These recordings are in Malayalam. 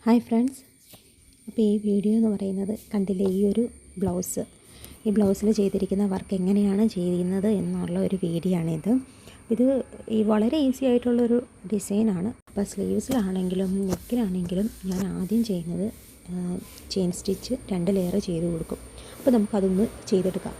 ഹായ് ഫ്രണ്ട്സ്, അപ്പോൾ ഈ വീഡിയോ എന്ന് പറയുന്നത് കണ്ടില്ലേ, ഈ ഒരു ബ്ലൗസിൽ ചെയ്തിരിക്കുന്ന വർക്ക് എങ്ങനെയാണ് ചെയ്യുന്നത് എന്നുള്ള ഒരു വീഡിയോ ആണിത്. ഇത് വളരെ ഈസി ആയിട്ടുള്ളൊരു ഡിസൈനാണ്. അപ്പോൾ സ്ലീവ്സിലാണെങ്കിലും നെക്കിലാണെങ്കിലും ഞാൻ ആദ്യം ചെയ്യുന്നത് ചെയിൻ സ്റ്റിച്ച് 2 ലെയർ ചെയ്ത് കൊടുക്കും. അപ്പോൾ നമുക്കതൊന്ന് ചെയ്തെടുക്കാം.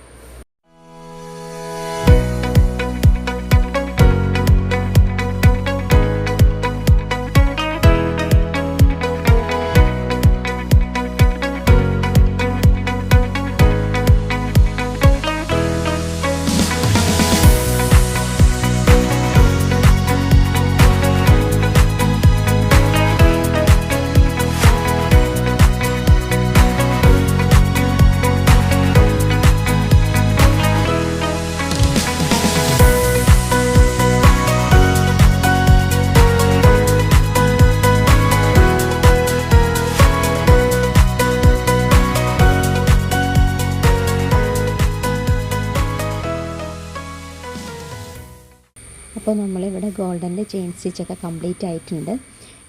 അപ്പോൾ നമ്മളിവിടെ ഗോൾഡൻ്റെ ചെയിൻ സ്റ്റിച്ചൊക്കെ കംപ്ലീറ്റ് ആയിട്ടുണ്ട്.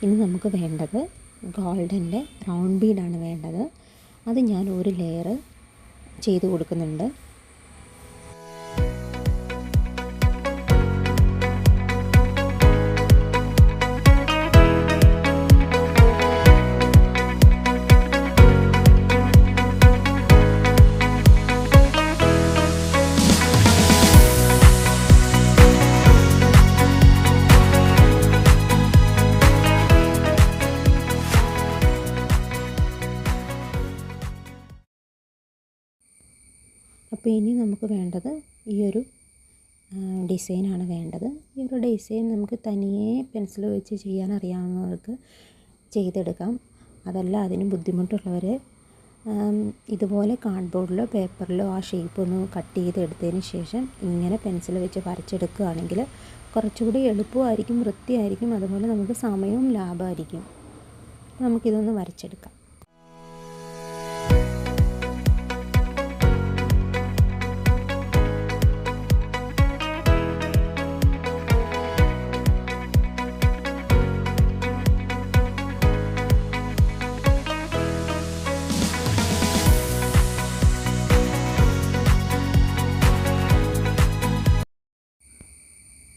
ഇനി നമുക്ക് വേണ്ടത് ഗോൾഡൻ്റെ റൗണ്ട് ബീഡാണ് വേണ്ടത്. അത് ഞാൻ ഒരു ലെയർ ചെയ്ത് കൊടുക്കുന്നുണ്ട്. അപ്പോൾ ഇനി നമുക്ക് വേണ്ടത് ഈ ഒരു ഡിസൈനാണ് വേണ്ടത്. ഈ ഒരു ഡിസൈൻ നമുക്ക് തനിയെ പെൻസിൽ വെച്ച് ചെയ്യാൻ അറിയാവുന്നവർക്ക് ചെയ്തെടുക്കാം. അതല്ല അതിന് ബുദ്ധിമുട്ടുള്ളവർ ഇതുപോലെ കാർഡ്ബോർഡിലോ പേപ്പറിലോ ആ ഷേപ്പ് ഒന്ന് കട്ട് ചെയ്തെടുത്തതിന് ശേഷം ഇങ്ങനെ പെൻസിൽ വെച്ച് വരച്ചെടുക്കുകയാണെങ്കിൽ കുറച്ചുകൂടി എളുപ്പമായിരിക്കും, വൃത്തിയായിരിക്കും, അതുപോലെ നമുക്ക് സമയവും ലാഭമായിരിക്കും. നമുക്കിതൊന്ന് വരച്ചെടുക്കാം.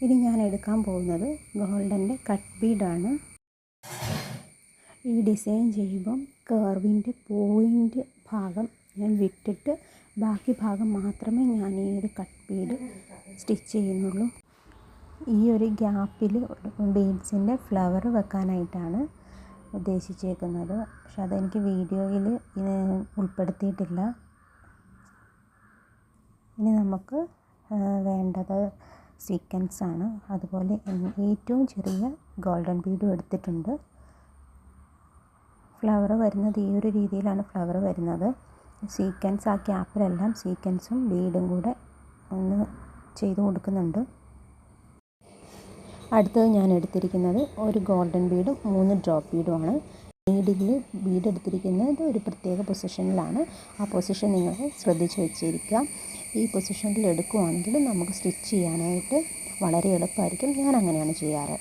ഇത് ഞാൻ എടുക്കാൻ പോകുന്നത് ഗോൾഡൻ്റെ കട്ട് ബീഡാണ്. ഈ ഡിസൈൻ ചെയ്യുമ്പം കർവിൻ്റെ പോയിൻ്റ് ഭാഗം ഞാൻ വിട്ടിട്ട് ബാക്കി ഭാഗം മാത്രമേ ഞാൻ ഈ ഒരു കട്ട് ബീഡ് സ്റ്റിച്ച് ചെയ്യുന്നുള്ളൂ. ഈ ഒരു ഗ്യാപ്പിൽ ബീഡ്സിൻ്റെ ഫ്ലവർ വെക്കാനായിട്ടാണ് ഉദ്ദേശിച്ചേക്കുന്നത്. പക്ഷെ അതെനിക്ക് വീഡിയോയിൽ ഉൾപ്പെടുത്തിയിട്ടില്ല. ഇനി നമുക്ക് വേണ്ടത് സീക്വൻസാണ്. അതുപോലെ ഏറ്റവും ചെറിയ ഗോൾഡൻ ബീഡും എടുത്തിട്ടുണ്ട്. ഫ്ലവർ വരുന്നത് ഈ ഒരു രീതിയിലാണ് ഫ്ലവർ വരുന്നത്. സീക്വൻസ് ആ ക്യാപ്പിലെല്ലാം സീക്വൻസും ബീഡും കൂടെ ഒന്ന് ചെയ്ത് കൊടുക്കുന്നുണ്ട്. അടുത്തത് ഞാൻ എടുത്തിരിക്കുന്നത് ഒരു ഗോൾഡൻ ബീഡും 3 ഡ്രോപ്പ് ബീഡുമാണ്. ബീഡ് എടുത്തിരിക്കുന്നത് ഒരു പ്രത്യേക പൊസിഷനിലാണ്. ആ പൊസിഷൻ നിങ്ങൾ ശ്രദ്ധിച്ച് വെച്ചിരിക്കുക. ഈ പൊസിഷനിൽ എടുക്കുകയാണെങ്കിൽ നമുക്ക് സ്റ്റിച്ച് ചെയ്യാനായിട്ട് വളരെ എളുപ്പമായിരിക്കും. ഞാൻ അങ്ങനെയാണ് ചെയ്യാറ്.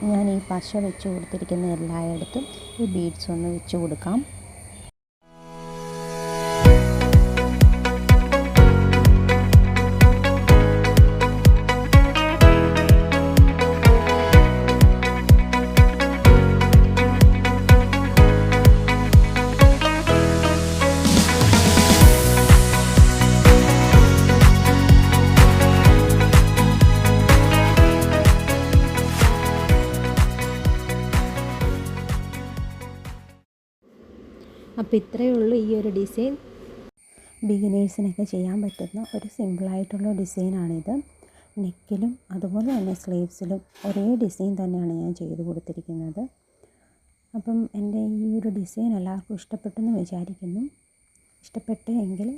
ഞാൻ ഈ പശ വെച്ച് കൊടുത്തിരിക്കുന്ന എല്ലായിടത്തും ഈ ബീഡ്സ് ഒന്ന് വെച്ച് കൊടുക്കാം. അപ്പോൾ ഇത്രയേ ഉള്ളൂ ഈ ഒരു ഡിസൈൻ. ബിഗിനേഴ്സിനൊക്കെ ചെയ്യാൻ പറ്റുന്ന ഒരു സിമ്പിളായിട്ടുള്ള ഡിസൈനാണിത്. നെക്കിലും അതുപോലെ തന്നെ സ്ലീവ്സിലും ഒരേ ഡിസൈൻ തന്നെയാണ് ഞാൻ ചെയ്ത് കൊടുത്തിരിക്കുന്നത്. അപ്പം എൻ്റെ ഈ ഒരു ഡിസൈൻ എല്ലാവർക്കും ഇഷ്ടപ്പെട്ടെന്ന് വിചാരിക്കുന്നു. ഇഷ്ടപ്പെട്ടെങ്കിൽ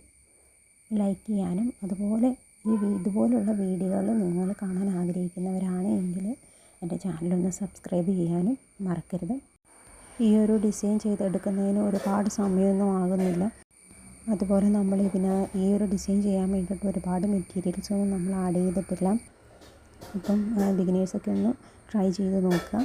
ലൈക്ക് ചെയ്യാനും അതുപോലെ ഇതുപോലുള്ള വീഡിയോകൾ നിങ്ങൾ കാണാൻ ആഗ്രഹിക്കുന്നവരാണ് എങ്കിൽ എൻ്റെ ചാനലൊന്ന് സബ്സ്ക്രൈബ് ചെയ്യാനും മറക്കരുത്. ഈ ഒരു ഡിസൈൻ ചെയ്തെടുക്കുന്നതിന് ഒരുപാട് സമയമൊന്നും ആകുന്നില്ല. അതുപോലെ ഈ ഒരു ഡിസൈൻ ചെയ്യാൻ വേണ്ടിയിട്ട് ഒരുപാട് മെറ്റീരിയൽസൊന്നും നമ്മൾ ആഡ് ചെയ്തിട്ടില്ല. അപ്പം ബിഗിനേഴ്സൊക്കെ ഒന്ന് ട്രൈ ചെയ്ത് നോക്കുക.